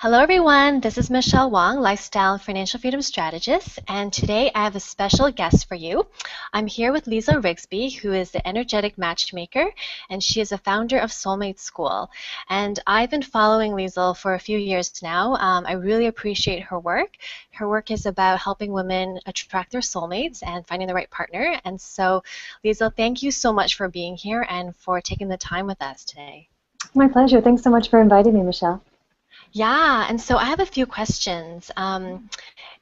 Hello, everyone. This is Michelle Wong, Lifestyle and Financial Freedom Strategist, and today I have a special guest for you. I'm here with Liesel Rigsby, who is the energetic matchmaker, and she is a founder of Soulmate School. And I've been following Liesel for a few years now. I really appreciate her work. Her work is about helping women attract their soulmates and finding the right partner. And so, Liesel, thank you so much for being here and for taking the time with us today. My pleasure. Thanks so much for inviting me, Michelle. Yeah, and so I have a few questions.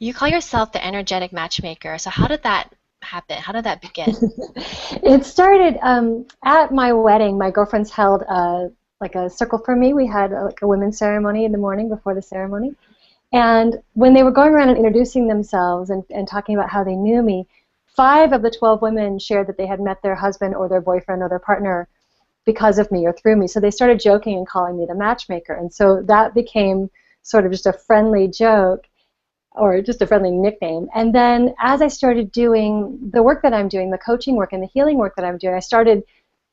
You call yourself the energetic matchmaker. So how did that happen? How did that begin? It started at my wedding. My girlfriends held like a circle for me. We had like a women's ceremony in the morning before the ceremony. And when they were going around and introducing themselves and talking about how they knew me, 5 of the 12 women shared that they had met their husband or their boyfriend or their partner because of me or through me. So they started joking and calling me the matchmaker. And so that became sort of just a friendly joke or just a friendly nickname. And then as I started doing the work that I'm doing, the coaching work and the healing work that I'm doing, I started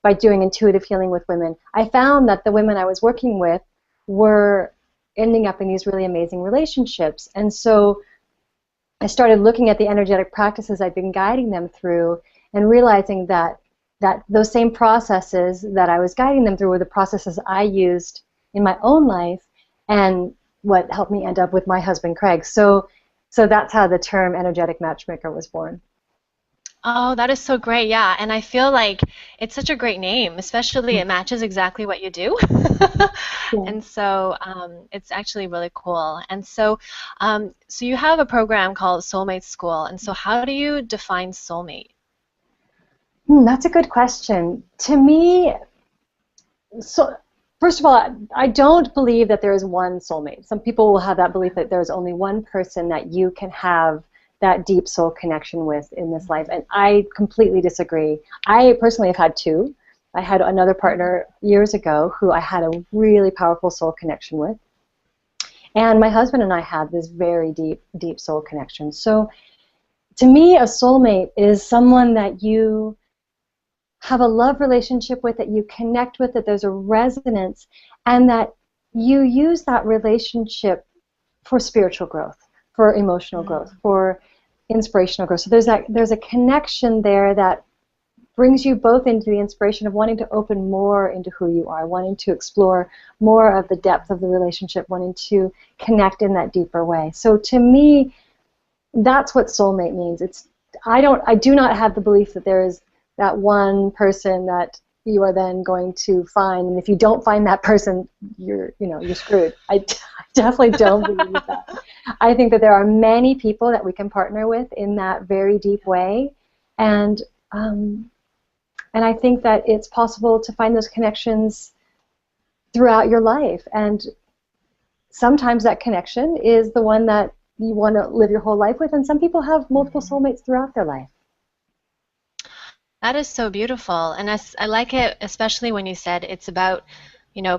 by doing intuitive healing with women. I found that the women I was working with were ending up in these really amazing relationships. And so I started looking at the energetic practices I'd been guiding them through and realizing that those same processes that I was guiding them through were the processes I used in my own life and what helped me end up with my husband, Craig. So that's how the term energetic matchmaker was born. Oh, that is so great. Yeah, and I feel like it's such a great name, especially it matches exactly what you do. Yeah. And so it's actually really cool. And so so you have a program called Soulmate School. And so how do you define soulmate? That's a good question. To me, so first of all, I don't believe that there is one soulmate. Some people will have that belief that there's only one person that you can have that deep soul connection with in this life, and I completely disagree. I personally have had 2. I had another partner years ago who I had a really powerful soul connection with, and my husband and I had this very deep soul connection. So to me, a soulmate is someone that you have a love relationship with, that you connect with, that there's a resonance, and that you use that relationship for spiritual growth, for emotional growth, for inspirational growth. So there's a connection there that brings you both into the inspiration of wanting to open more into who you are, wanting to explore more of the depth of the relationship, wanting to connect in that deeper way. So to me, that's what soulmate means. I do not have the belief that there is that one person that you are then going to find, and if you don't find that person, you're screwed. I definitely don't believe that. I think that there are many people that we can partner with in that very deep way, and I think that it's possible to find those connections throughout your life, and sometimes that connection is the one that you want to live your whole life with, and some people have multiple soulmates throughout their life. That is so beautiful, and I like it, especially when you said it's about,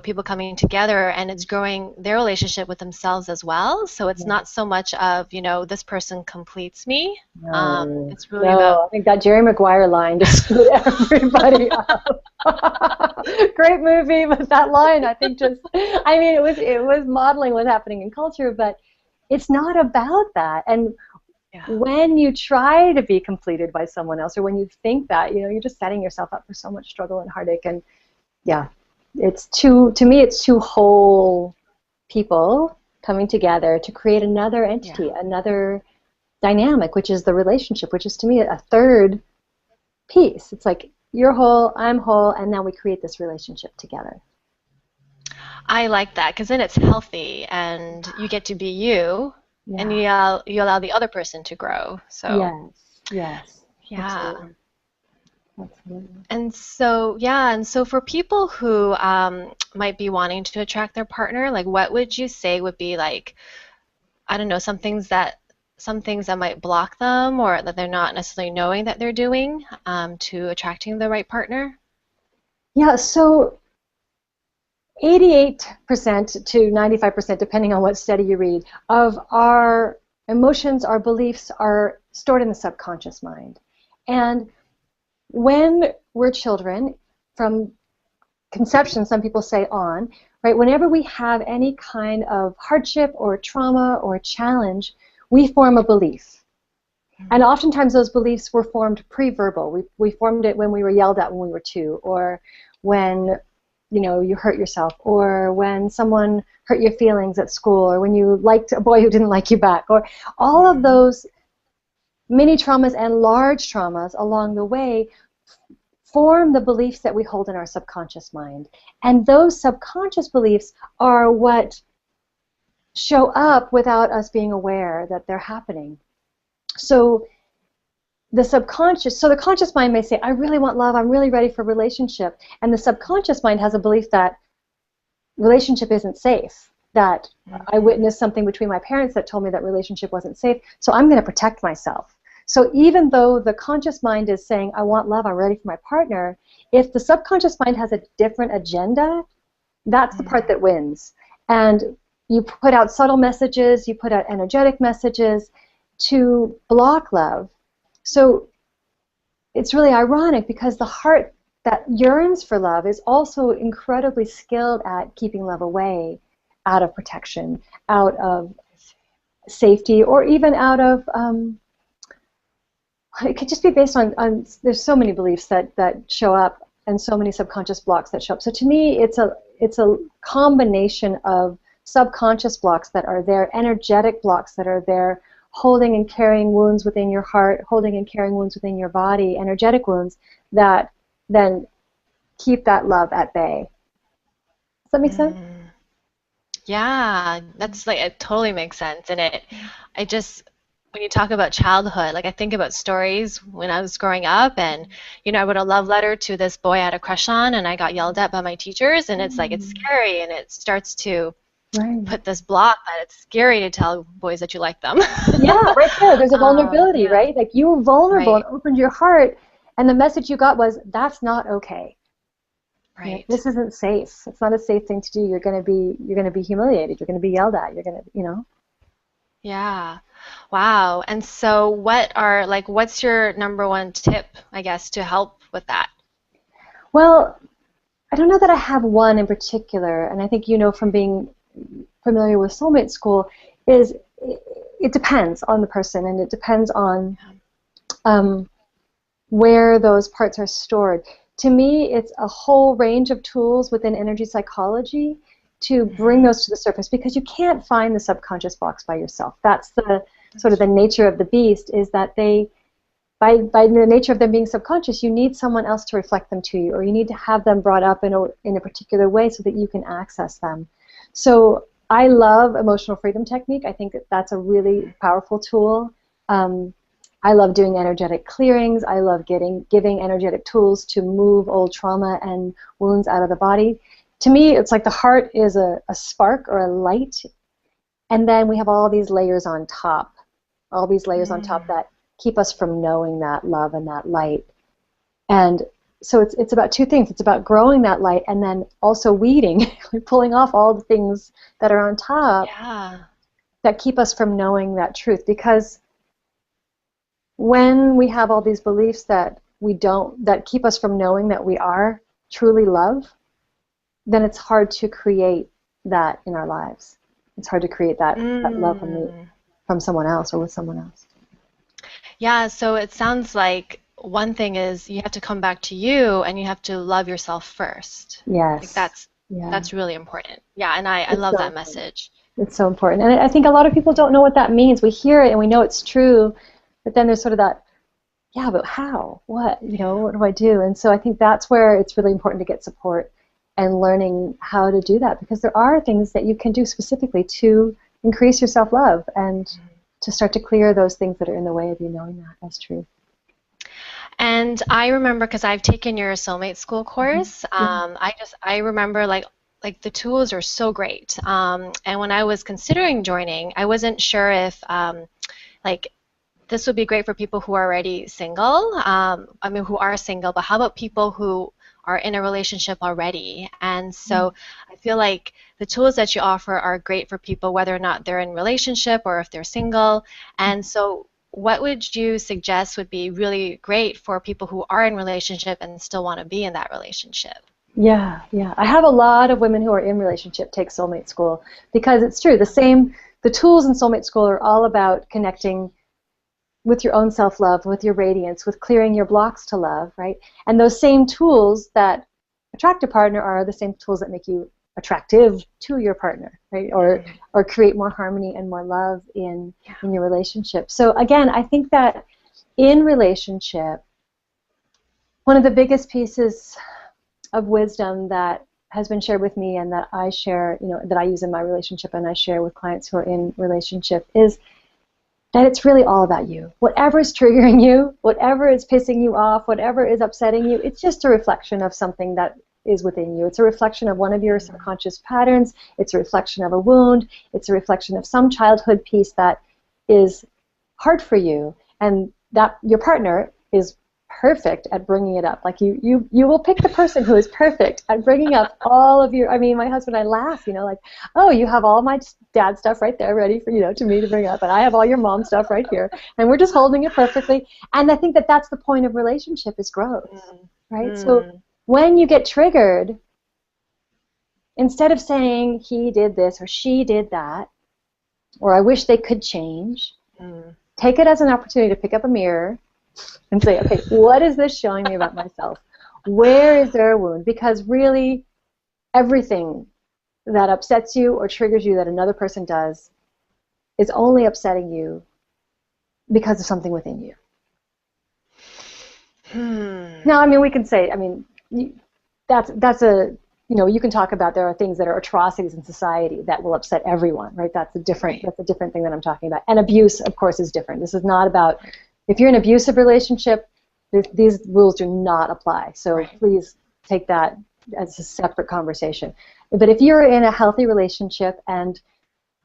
people coming together and it's growing their relationship with themselves as well. So it's not so much of, this person completes me. It's really about. I think that Jerry Maguire line just screwed everybody up. Great movie, but that line, I think, it was modeling what's happening in culture, but it's not about that. And when you try to be completed by someone else, or when you think that, you're just setting yourself up for so much struggle and heartache. And to me, it's 2 whole people coming together to create another entity, another dynamic, which is the relationship, which is to me a third piece. It's like you're whole, I'm whole, and now we create this relationship together. I like that, because then it's healthy and you get to be you. Yeah. And you allow the other person to grow. So yes, yeah, absolutely. And so for people who might be wanting to attract their partner, like what would you say would be like, I don't know, some things that might block them or that they're not necessarily knowing that they're doing to attracting the right partner? Yeah, so 88% to 95%, depending on what study you read, of our emotions, our beliefs are stored in the subconscious mind. And when we're children, from conception, some people say on, right? Whenever we have any kind of hardship or trauma or challenge, we form a belief. And oftentimes those beliefs were formed pre-verbal. We formed it when we were yelled at when we were 2, or when you hurt yourself, or when someone hurt your feelings at school, or when you liked a boy who didn't like you back, or all of those mini traumas and large traumas along the way form the beliefs that we hold in our subconscious mind. And those subconscious beliefs are what show up without us being aware that they're happening. So the conscious mind may say, I really want love, I'm really ready for a relationship. And the subconscious mind has a belief that relationship isn't safe, that I witnessed something between my parents that told me that relationship wasn't safe, so I'm going to protect myself. So even though the conscious mind is saying, I want love, I'm ready for my partner, if the subconscious mind has a different agenda, that's the part that wins. And you put out subtle messages, you put out energetic messages to block love. So it's really ironic because the heart that yearns for love is also incredibly skilled at keeping love away, out of protection, out of safety, or even out of, it could just be based on there's so many beliefs that show up and so many subconscious blocks that show up. So to me, it's a combination of subconscious blocks that are there, energetic blocks that are there, holding and carrying wounds within your heart, holding and carrying wounds within your body, energetic wounds that then keep that love at bay. Does that make sense? Yeah, that's like, it totally makes sense. And when you talk about childhood, like I think about stories when I was growing up, and I wrote a love letter to this boy I had a crush on, and I got yelled at by my teachers, and it's like, it's scary, and it starts to put this block that it's scary to tell boys that you like them. Yeah, right there. There's a vulnerability, right? Like you were vulnerable and opened your heart, and the message you got was, that's not okay. Right. This isn't safe. It's not a safe thing to do. You're going to be humiliated. You're going to be yelled at. You're going to, Yeah. Wow. And so what's your number one tip, I guess, to help with that? Well, I don't know that I have one in particular, and I think from being familiar with soulmate school, is it depends on the person, and it depends on where those parts are stored. To me, it's a whole range of tools within energy psychology to bring those to the surface, because you can't find the subconscious blocks by yourself. That's the sort of the nature of the beast, is that by the nature of them being subconscious, you need someone else to reflect them to you, or you need to have them brought up in a particular way so that you can access them. So I love emotional freedom technique. I think that's a really powerful tool. I love doing energetic clearings. I love giving energetic tools to move old trauma and wounds out of the body. To me, it's like the heart is a spark or a light, and then we have all these layers on top, that keep us from knowing that love and that light. And so it's about two things. It's about growing that light, and then also weeding, pulling off all the things that are on top that keep us from knowing that truth. Because when we have all these beliefs that keep us from knowing that we are truly love, then it's hard to create that in our lives. It's hard to create that love from someone else or with someone else. Yeah, so it sounds like one thing is you have to come back to you, and you have to love yourself first. Yes. Like that's really important. Yeah, and I love that message. It's so important. And I think a lot of people don't know what that means. We hear it and we know it's true, but then there's sort of that, yeah, but how? What? What do I do? And so I think that's where it's really important to get support and learning how to do that, because there are things that you can do specifically to increase your self-love and to start to clear those things that are in the way of you knowing that as true. And I remember, because I've taken your soulmate school course, I remember like the tools are so great. And when I was considering joining, I wasn't sure if this would be great for people who are already single. Who are single, but how about people who are in a relationship already? And so I feel like the tools that you offer are great for people whether or not they're in relationship or if they're single. And so what would you suggest would be really great for people who are in relationship and still want to be in that relationship? Yeah, yeah. I have a lot of women who are in relationship take soulmate school because it's true. The tools in soulmate school are all about connecting with your own self-love, with your radiance, with clearing your blocks to love, right? And those same tools that attract a partner are the same tools that make you attractive to your partner, right? Or create more harmony and more love in your relationship. So again, I think that in relationship, one of the biggest pieces of wisdom that has been shared with me and that I share, that I use in my relationship and I share with clients who are in relationship is that it's really all about you. Whatever is triggering you, whatever is pissing you off, whatever is upsetting you, it's just a reflection of something that is within you. It's a reflection of one of your subconscious patterns. It's a reflection of a wound. It's a reflection of some childhood piece that is hard for you, and that your partner is perfect at bringing it up. Like you will pick the person who is perfect at bringing up all of your, I mean, my husband and I laugh, like, oh, you have all my dad stuff right there ready for, to me to bring up, and I have all your mom stuff right here, and we're just holding it perfectly. And I think that that's the point of relationship, is growth, right? So when you get triggered, instead of saying he did this or she did that, or I wish they could change, take it as an opportunity to pick up a mirror and say, okay, what is this showing me about myself? Where is there a wound? Because really, everything that upsets you or triggers you that another person does is only upsetting you because of something within you. Now, I mean, we can say, I mean, that's a, you can talk about there are things that are atrocities in society that will upset everyone, right? That's a different thing that I'm talking about. And abuse, of course, is different. This is not about, if you're in an abusive relationship, these rules do not apply. So please take that as a separate conversation. But if you're in a healthy relationship and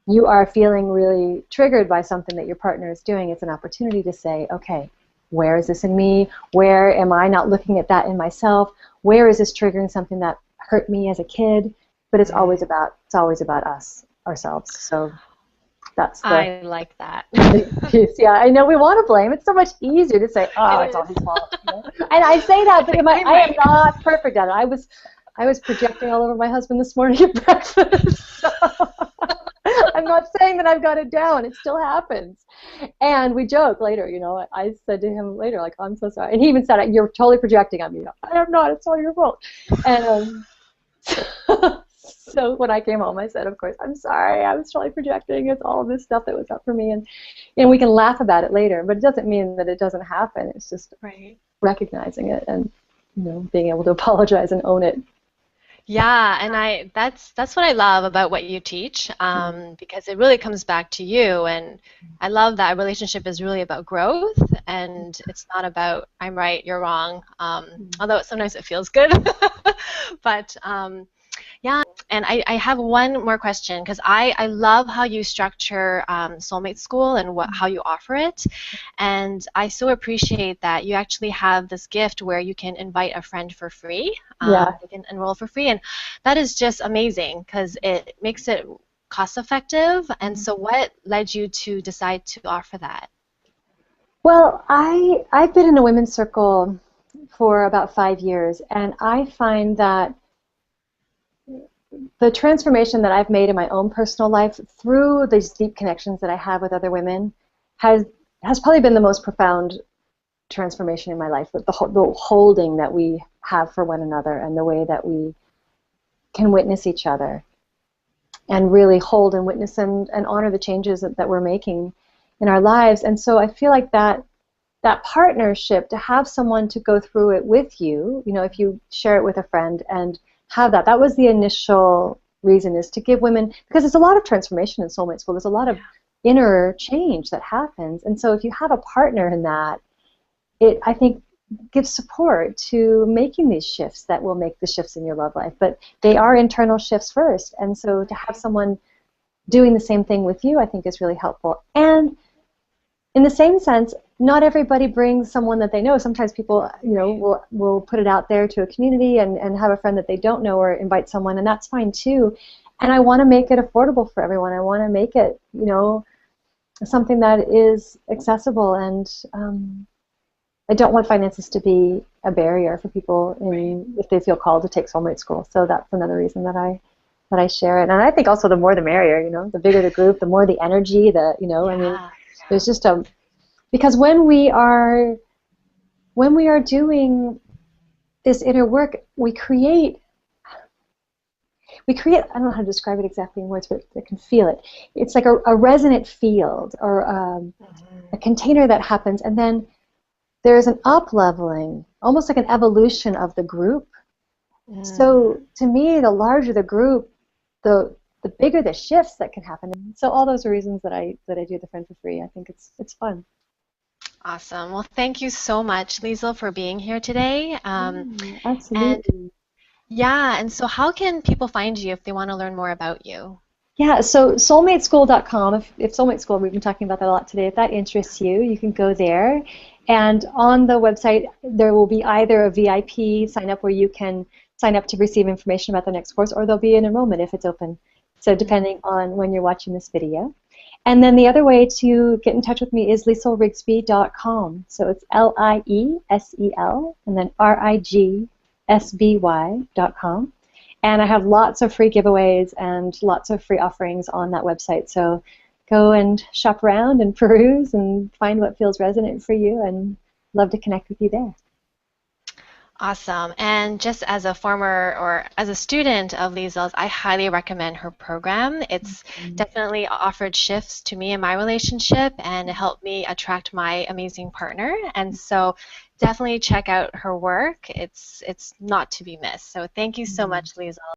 you are feeling really triggered by something that your partner is doing, it's an opportunity to say, okay, where is this in me? Where am I not looking at that in myself? Where is this triggering something that hurt me as a kid? But it's always about us, ourselves. So that's I like that. Yeah, I know we want to blame. It's so much easier to say, oh, it's all his fault. And I say that, but I am not perfect at it. I was projecting all over my husband this morning at breakfast. So I'm not saying that I've got it down. It still happens. And we joke later, I said to him later, like, I'm so sorry. And he even said, you're totally projecting on me. I am not. It's all your fault. And so when I came home, I said, of course, I'm sorry. I was totally projecting. It's all of this stuff that was up for me. And we can laugh about it later. But it doesn't mean that it doesn't happen. It's just recognizing it and, being able to apologize and own it. Yeah, and that's what I love about what you teach, because it really comes back to you, and I love that a relationship is really about growth, and it's not about I'm right, you're wrong, although sometimes it feels good, but yeah, and I have one more question, because I love how you structure Soulmate School and how you offer it, and I so appreciate that you actually have this gift where you can invite a friend for free. You can enroll for free, and that is just amazing because it makes it cost effective. And so what led you to decide to offer that? Well, I've been in a women's circle for about 5 years, and I find that the transformation that I've made in my own personal life through these deep connections that I have with other women has probably been the most profound transformation in my life. The holding that we have for one another and the way that we can witness each other and really hold and witness and honor the changes that we're making in our lives. And so I feel like that partnership, to have someone to go through it with you, if you share it with a friend and have that was the initial reason, is to give women, because there's a lot of transformation in Soulmate School. There's a lot of inner change that happens. And so if you have a partner in that, it, I think, gives support to making these shifts that will make the shifts in your love life. But they are internal shifts first. And so to have someone doing the same thing with you, I think, is really helpful. And in the same sense, not everybody brings someone that they know. Sometimes people, will put it out there to a community and have a friend that they don't know or invite someone, and that's fine too. And I want to make it affordable for everyone. I want to make it, something that is accessible and I don't want finances to be a barrier for people if they feel called to take soulmate school. So that's another reason that I share it. And I think also the more the merrier, the bigger the group, the more the energy, I mean, there's just because when we are doing this inner work, we create, I don't know how to describe it exactly in words, but I can feel it. It's like a resonant field, or a container that happens, and then there's an up-leveling, almost like an evolution of the group. So to me, the larger the group, the bigger the shifts that can happen. So all those are reasons that I do the Friend for Free. I think it's fun. Awesome. Well, thank you so much, Liesel, for being here today. Absolutely. And so how can people find you if they want to learn more about you? Yeah, so soulmateschool.com, if Soulmate School, we've been talking about that a lot today, if that interests you, you can go there. And on the website, there will be either a VIP sign up where you can sign up to receive information about the next course, or there'll be an enrollment if it's open. So depending on when you're watching this video. And then the other way to get in touch with me is lieselrigsby.com. So it's Liesel and then Rigsby.com. And I have lots of free giveaways and lots of free offerings on that website. So go and shop around and peruse and find what feels resonant for you, and love to connect with you there. Awesome. And just as a former or as a student of Liesel's, I highly recommend her program. It's definitely offered shifts to me in my relationship, and it helped me attract my amazing partner. And so definitely check out her work. It's not to be missed. So thank you so much, Liesel.